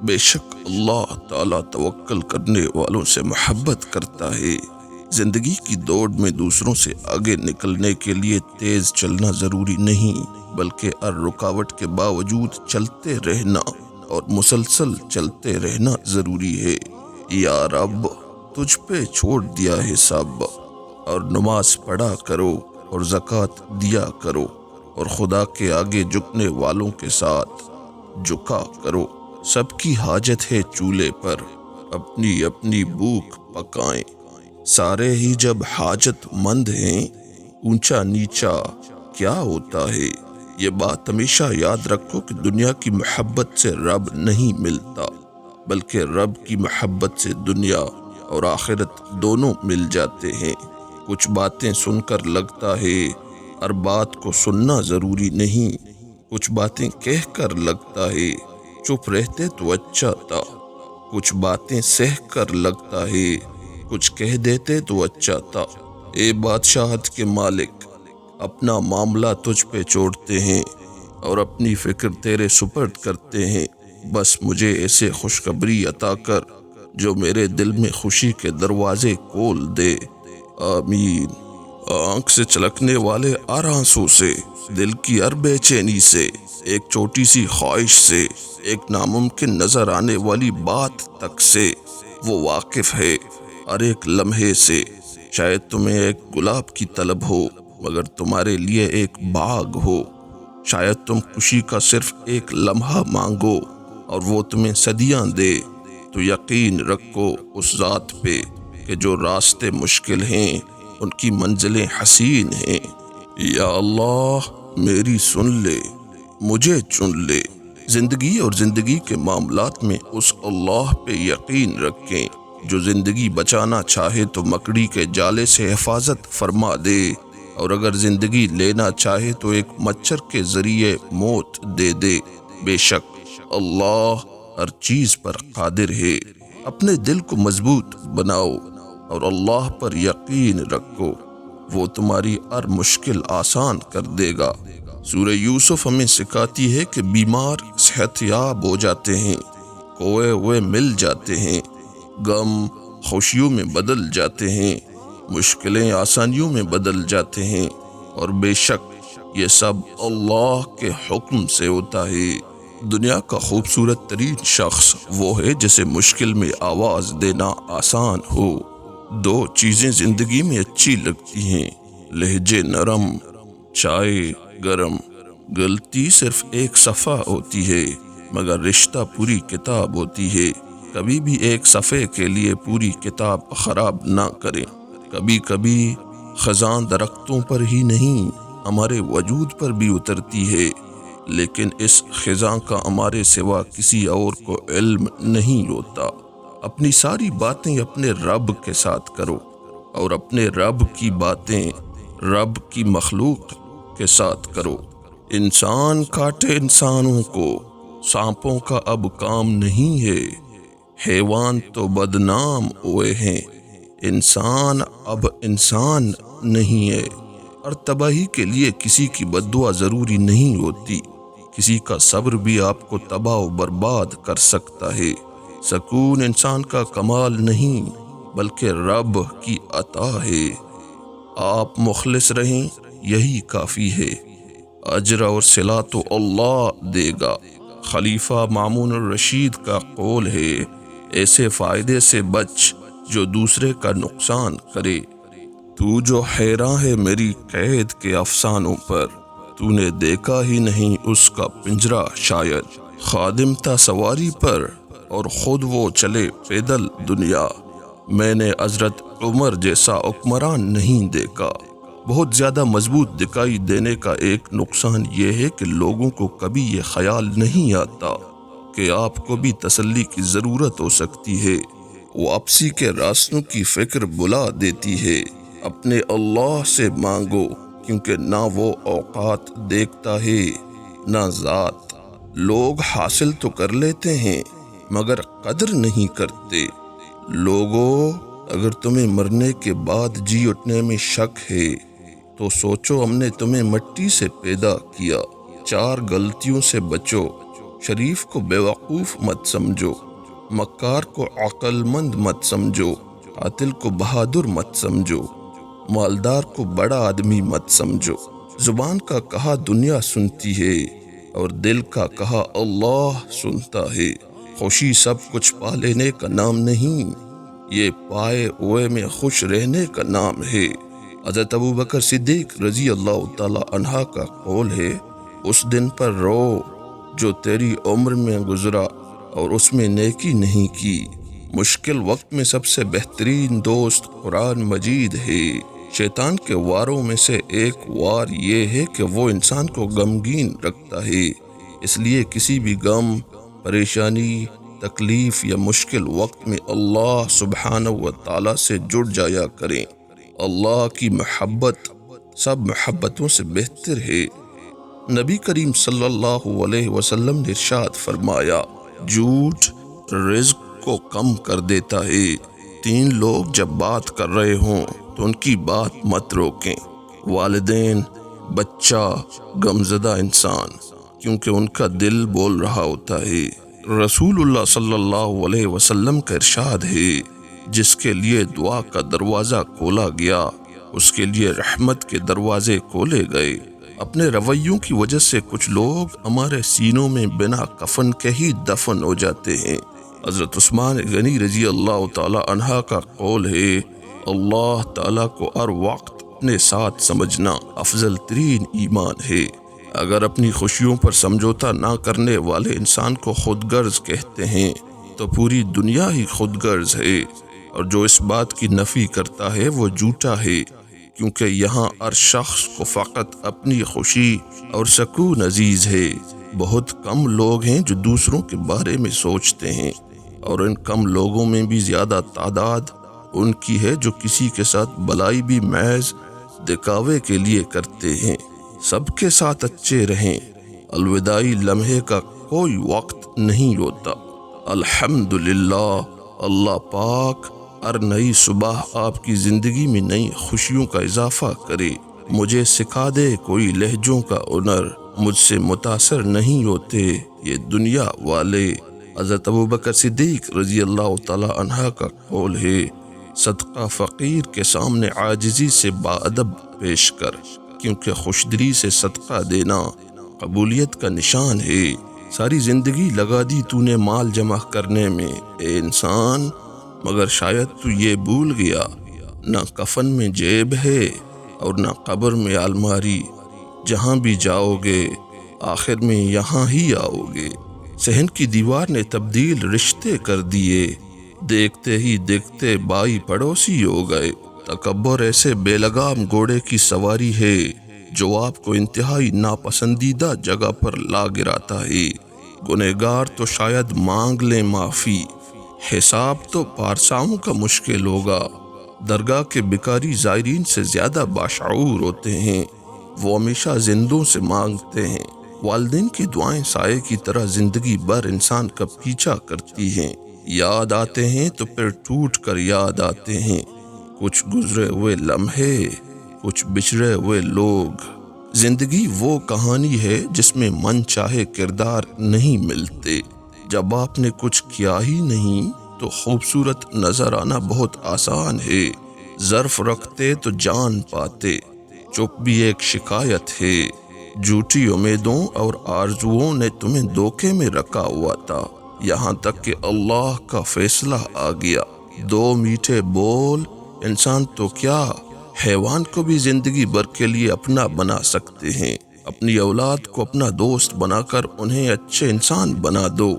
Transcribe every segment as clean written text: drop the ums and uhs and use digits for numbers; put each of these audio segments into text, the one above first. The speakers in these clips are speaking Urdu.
بے شک اللہ تعالیٰ توکل کرنے والوں سے محبت کرتا ہے۔ زندگی کی دوڑ میں دوسروں سے آگے نکلنے کے لیے تیز چلنا ضروری نہیں، بلکہ ہر رکاوٹ کے باوجود چلتے رہنا اور مسلسل چلتے رہنا ضروری ہے۔ یا رب، تجھ پہ چھوڑ دیا ہے سب، اور نماز پڑھا کرو اور زکوٰۃ دیا کرو، اور خدا کے آگے جھکنے والوں کے ساتھ جھکا کرو۔ سب کی حاجت ہے چولہے پر، اپنی اپنی بھوک پکائیں۔ سارے ہی جب حاجت مند ہیں، اونچا نیچا کیا ہوتا ہے؟ یہ بات ہمیشہ یاد رکھو کہ دنیا کی محبت سے رب نہیں ملتا، بلکہ رب کی محبت سے دنیا اور آخرت دونوں مل جاتے ہیں۔ کچھ باتیں سن کر لگتا ہے ہر بات کو سننا ضروری نہیں، کچھ باتیں کہہ کر لگتا ہے چپ رہتے تو اچھا تھا، کچھ باتیں سہ کر لگتا ہے کچھ کہہ دیتے تو اچھا تھا۔ اے بادشاہت کے مالک، اپنا معاملہ تجھ پہ چھوڑتے ہیں اور اپنی فکر تیرے سپرد کرتے ہیں۔ بس مجھے ایسے خوشخبری عطا کر جو میرے دل میں خوشی کے دروازے کھول دے۔ آمین۔ آنکھ سے چھلکنے والے ہر آنسو سے، دل کی ہر بے چینی سے، ایک چھوٹی سی خواہش سے، ایک ناممکن نظر آنے والی بات تک سے وہ واقف ہے، ہر ایک لمحے سے۔ شاید تمہیں ایک گلاب کی طلب ہو مگر تمہارے لیے ایک باغ ہو، شاید تم خوشی کا صرف ایک لمحہ مانگو اور وہ تمہیں صدیاں دے، تو یقین رکھو اس ذات پہ کہ جو راستے مشکل ہیں ان کی منزلیں حسین ہیں۔ یا اللہ، میری سن لے، مجھے چن لے۔ زندگی اور زندگی کے معاملات میں اس اللہ پہ یقین رکھیں جو زندگی بچانا چاہے تو مکڑی کے جالے سے حفاظت فرما دے، اور اگر زندگی لینا چاہے تو ایک مچھر کے ذریعے موت دے دے۔ بے شک اللہ ہر چیز پر قادر ہے۔ اپنے دل کو مضبوط بناؤ اور اللہ پر یقین رکھو، وہ تمہاری ہر مشکل آسان کر دے گا۔ سورہ یوسف ہمیں سکھاتی ہے کہ بیمار صحت یاب ہو جاتے ہیں، کھوئے ہوئے مل جاتے ہیں، غم خوشیوں میں بدل جاتے ہیں، مشکلیں آسانیوں میں بدل جاتے ہیں، اور بے شک یہ سب اللہ کے حکم سے ہوتا ہے۔ دنیا کا خوبصورت ترین شخص وہ ہے جسے مشکل میں آواز دینا آسان ہو۔ دو چیزیں زندگی میں اچھی لگتی ہیں، لہجے نرم، چائے گرم۔ غلطی صرف ایک صفحہ ہوتی ہے مگر رشتہ پوری کتاب ہوتی ہے۔ کبھی بھی ایک صفحے کے لیے پوری کتاب خراب نہ کریں۔ کبھی کبھی خزاں درختوں پر ہی نہیں ہمارے وجود پر بھی اترتی ہے، لیکن اس خزاں کا ہمارے سوا کسی اور کو علم نہیں ہوتا۔ اپنی ساری باتیں اپنے رب کے ساتھ کرو اور اپنے رب کی باتیں رب کی مخلوق کے ساتھ کرو۔ انسان کاٹے انسانوں کو، سانپوں کا اب کام نہیں ہے، حیوان تو بدنام ہوئے ہیں، انسان اب انسان نہیں ہے۔ اور تباہی کے لیے کسی کی بد دعا ضروری نہیں ہوتی، کسی کا صبر بھی آپ کو تباہ و برباد کر سکتا ہے۔ سکون انسان کا کمال نہیں بلکہ رب کی عطا ہے۔ آپ مخلص رہیں یہی کافی ہے، اجر اور صلہ تو اللہ دے گا۔ خلیفہ مامون الرشید کا قول ہے، ایسے فائدے سے بچ جو دوسرے کا نقصان کرے۔ تو جو حیراں ہے میری قید کے افسانوں پر، تو نے دیکھا ہی نہیں اس کا پنجرہ شاید۔ خادم تھا سواری پر اور خود وہ چلے پیدل دنیا، میں نے حضرت عمر جیسا حکمران نہیں دیکھا۔ بہت زیادہ مضبوط دکھائی دینے کا ایک نقصان یہ ہے کہ لوگوں کو کبھی یہ خیال نہیں آتا کہ آپ کو بھی تسلی کی ضرورت ہو سکتی ہے۔ واپسی کے راستوں کی فکر بلا دیتی ہے۔ اپنے اللہ سے مانگو کیونکہ نہ وہ اوقات دیکھتا ہے نہ ذات۔ لوگ حاصل تو کر لیتے ہیں مگر قدر نہیں کرتے۔ لوگوں، اگر تمہیں مرنے کے بعد جی اٹھنے میں شک ہے تو سوچو ہم نے تمہیں مٹی سے پیدا کیا۔ چار غلطیوں سے بچو شریف کو بیوقوف مت سمجھو، مکار کو عقل مند مت سمجھو، قاتل کو بہادر مت سمجھو، مالدار کو بڑا آدمی مت سمجھو۔ زبان کا کہا دنیا سنتی ہے اور دل کا کہا اللہ سنتا ہے۔ خوشی سب کچھ پا لینے کا نام نہیں، یہ پائے ہوئے میں خوش رہنے کا نام ہے۔ حضرت ابوبکر صدیق رضی اللہ تعالی عنہ کا قول ہے، اس دن پر رو جو تیری عمر میں گزرا اور اس میں نیکی نہیں کی۔ مشکل وقت میں سب سے بہترین دوست قرآن مجید ہے۔ شیطان کے واروں میں سے ایک وار یہ ہے کہ وہ انسان کو غمگین رکھتا ہے، اس لیے کسی بھی غم، پریشانی، تکلیف یا مشکل وقت میں اللہ سبحانہ و تعالی سے جڑ جایا کریں۔ اللہ کی محبت سب محبتوں سے بہتر ہے۔ نبی کریم صلی اللہ علیہ وسلم نے ارشاد فرمایا، جھوٹ رزق کو کم کر دیتا ہے۔ 3 لوگ جب بات کر رہے ہوں تو ان کی بات مت روکیں، والدین، بچہ، غمزدہ انسان، کیونکہ ان کا دل بول رہا ہوتا ہے۔ رسول اللہ صلی اللہ علیہ وسلم کا ارشاد ہے، جس کے لیے دعا کا دروازہ کھولا گیا اس کے لیے رحمت کے دروازے کھولے گئے۔ اپنے رویوں کی وجہ سے کچھ لوگ ہمارے سینوں میں بنا کفن کے ہی دفن ہو جاتے ہیں۔ حضرت عثمان غنی رضی اللہ تعالی عنہ کا قول ہے، اللہ تعالیٰ کو ہر وقت اپنے ساتھ سمجھنا افضل ترین ایمان ہے۔ اگر اپنی خوشیوں پر سمجھوتا نہ کرنے والے انسان کو خود غرض کہتے ہیں تو پوری دنیا ہی خود غرض ہے، اور جو اس بات کی نفی کرتا ہے وہ جھوٹا ہے، کیونکہ یہاں ہر شخص کو فقط اپنی خوشی اور سکون عزیز ہے۔ بہت کم لوگ ہیں جو دوسروں کے بارے میں سوچتے ہیں، اور ان کم لوگوں میں بھی زیادہ تعداد ان کی ہے جو کسی کے ساتھ بلائی بھی محض دکھاوے کے لیے کرتے ہیں۔ سب کے ساتھ اچھے رہیں، الوداعی لمحے کا کوئی وقت نہیں ہوتا۔ الحمدللہ، اللہ پاک ہر نئی صبح آپ کی زندگی میں نئی خوشیوں کا اضافہ کرے۔ مجھے سکھا دے کوئی لہجوں کا ہنر، مجھ سے متاثر نہیں ہوتے یہ دنیا والے۔ حضرت ابوبکر صدیق رضی اللہ تعالی عنہ کا قول ہے، صدقہ فقیر کے سامنے عاجزی سے باادب پیش کر، کیونکہ خوشدلی سے صدقہ دینا قبولیت کا نشان ہے۔ ساری زندگی لگا دی تو نے مال جمع کرنے میں اے انسان، مگر شاید تو یہ بھول گیا، نہ کفن میں جیب ہے اور نہ قبر میں الماری، جہاں بھی جاؤ گے آخر میں یہاں ہی آؤ گے۔ صحن کی دیوار نے تبدیل رشتے کر دیے، دیکھتے ہی دیکھتے بھائی پڑوسی ہو گئے۔ تکبر ایسے بے لگام گھوڑے کی سواری ہے جو آپ کو انتہائی ناپسندیدہ جگہ پر لا گراتا ہے۔ گنہگار تو شاید مانگ لیں معافی، حساب تو پارساؤں کا مشکل ہوگا۔ درگاہ کے بھکاری زائرین سے زیادہ باشعور ہوتے ہیں، وہ ہمیشہ زندوں سے مانگتے ہیں۔ والدین کی دعائیں سائے کی طرح زندگی بھر انسان کا پیچھا کرتی ہیں، یاد آتے ہیں تو پھر ٹوٹ کر یاد آتے ہیں۔ کچھ گزرے ہوئے لمحے، کچھ بچھڑے ہوئے لوگ۔ زندگی وہ کہانی ہے جس میں من چاہے کردار نہیں ملتے۔ جب آپ نے کچھ کیا ہی نہیں تو خوبصورت نظر آنا بہت آسان ہے۔ ظرف رکھتے تو جان پاتے، چپ بھی ایک شکایت ہے۔ جھوٹی امیدوں اور آرزوؤں نے تمہیں دھوکے میں رکھا ہوا تھا، یہاں تک کہ اللہ کا فیصلہ آ گیا۔ 2 میٹھے بول، انسان تو کیا حیوان کو بھی زندگی بھر کے لیے اپنا بنا سکتے ہیں۔ اپنی اولاد کو اپنا دوست بنا کر انہیں اچھے انسان بنا دو،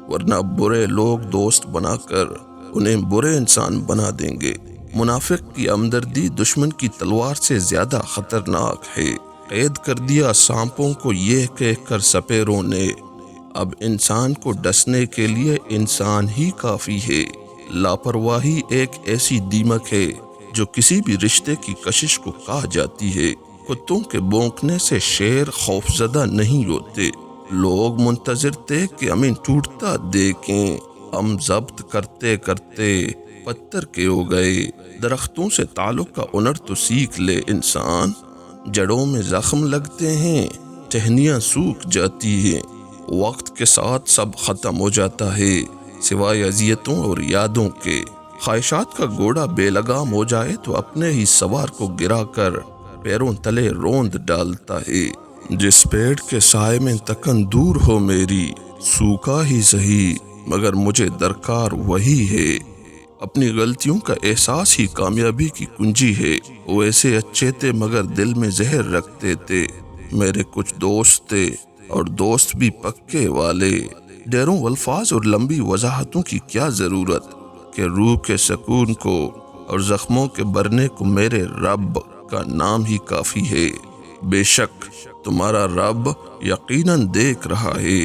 ورنہ برے لوگ دوست بنا کر انہیں برے انسان بنا دیں گے۔ منافق کی ہمدردی دشمن کی تلوار سے زیادہ خطرناک ہے۔ قید کر دیا سانپوں کو یہ کہہ کر سپیروں نے، اب انسان کو ڈسنے کے لیے انسان ہی کافی ہے۔ لاپرواہی ایک ایسی دیمک ہے جو کسی بھی رشتے کی کشش کو کھا جاتی ہے۔ کتوں کے بھونکنے سے شیر خوفزدہ نہیں ہوتے۔ لوگ منتظر تھے کہ ہمیں ٹوٹتا دیکھیں، ہم ضبط کرتے کرتے پتھر کے ہو گئے۔ درختوں سے تعلق کا ہنر تو سیکھ لے انسان، جڑوں میں زخم لگتے ہیں، ٹہنیاں سوکھ جاتی ہیں، وقت کے ساتھ سب ختم ہو جاتا ہے سوائے اذیتوں اور یادوں کے۔ خواہشات کا گھوڑا بے لگام ہو جائے تو اپنے ہی سوار کو گرا کر پیروں تلے روند ڈالتا ہے۔ جس پیڑ کے سائے میں تکن دور ہو میری، سوکھا ہی سہی مگر مجھے درکار وہی ہے۔ اپنی غلطیوں کا احساس ہی کامیابی کی کنجی ہے۔ وہ ایسے اچھے تھے مگر دل میں زہر رکھتے تھے۔ میرے کچھ دوست تھے اور دوست بھی پکے والے۔ ڈیروں الفاظ اور لمبی وضاحتوں کی کیا ضرورت کہ روح کے سکون کو اور زخموں کے بھرنے کو میرے رب کا نام ہی کافی ہے۔ بے شک تمہارا رب یقیناً دیکھ رہا ہے۔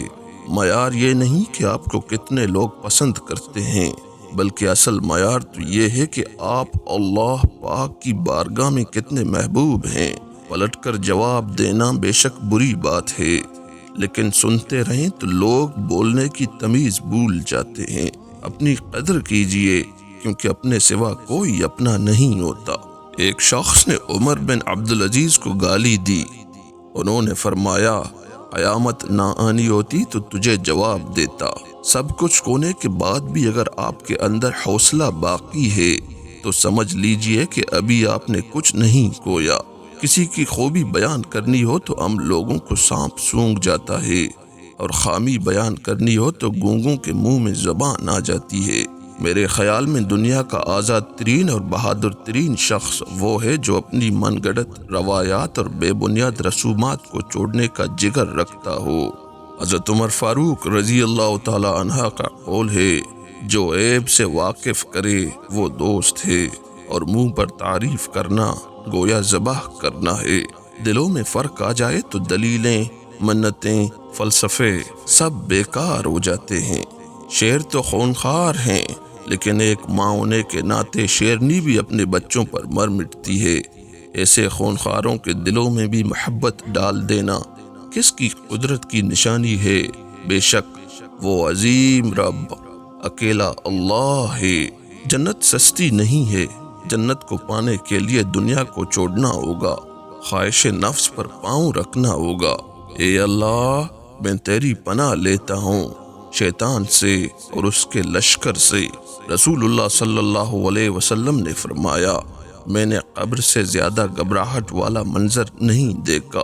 معیار یہ نہیں کہ آپ کو کتنے لوگ پسند کرتے ہیں، بلکہ اصل معیار تو یہ ہے کہ آپ اللہ پاک کی بارگاہ میں کتنے محبوب ہیں۔ پلٹ کر جواب دینا بے شک بری بات ہے، لیکن سنتے رہیں تو لوگ بولنے کی تمیز بھول جاتے ہیں۔ اپنی قدر کیجئے کیونکہ اپنے سوا کوئی اپنا نہیں ہوتا۔ ایک شخص نے عمر بن عبدالعزیز کو گالی دی۔ انہوں نے فرمایا، قیامت نہ آنی ہوتی تو تجھے جواب دیتا۔ سب کچھ ہونے کے بعد بھی اگر آپ کے اندر حوصلہ باقی ہے تو سمجھ لیجئے کہ ابھی آپ نے کچھ نہیں کھویا۔ کسی کی خوبی بیان کرنی ہو تو ہم لوگوں کو سانپ سونگھ جاتا ہے، اور خامی بیان کرنی ہو تو گونگوں کے منہ میں زبان آ جاتی ہے۔ میرے خیال میں دنیا کا آزاد ترین اور بہادر ترین شخص وہ ہے جو اپنی من گڑت روایات اور بے بنیاد رسومات کو چھوڑنے کا جگر رکھتا ہو۔ حضرت عمر فاروق رضی اللہ تعالی عنہ کا قول ہے، جو عیب سے واقف کرے وہ دوست ہے، اور منہ پر تعریف کرنا گویا ذبح کرنا ہے۔ دلوں میں فرق آ جائے تو دلیلیں، منتیں، فلسفے سب بیکار ہو جاتے ہیں۔ شیر تو خونخوار ہیں، لیکن ایک ماں ہونے کے ناطے شیرنی بھی اپنے بچوں پر مر مٹتی ہے۔ ایسے خونخواروں کے دلوں میں بھی محبت ڈال دینا کس کی قدرت کی نشانی ہے؟ بے شک وہ عظیم رب اکیلا اللہ ہے۔ جنت سستی نہیں ہے، جنت کو پانے کے لیے دنیا کو چھوڑنا ہوگا، خواہش نفس پر پاؤں رکھنا ہوگا۔ اے اللہ، میں تیری پناہ لیتا ہوں شیطان سے اور اس کے لشکر سے۔ رسول اللہ صلی اللہ علیہ وسلم نے فرمایا، میں نے قبر سے زیادہ گھبراہٹ والا منظر نہیں دیکھا۔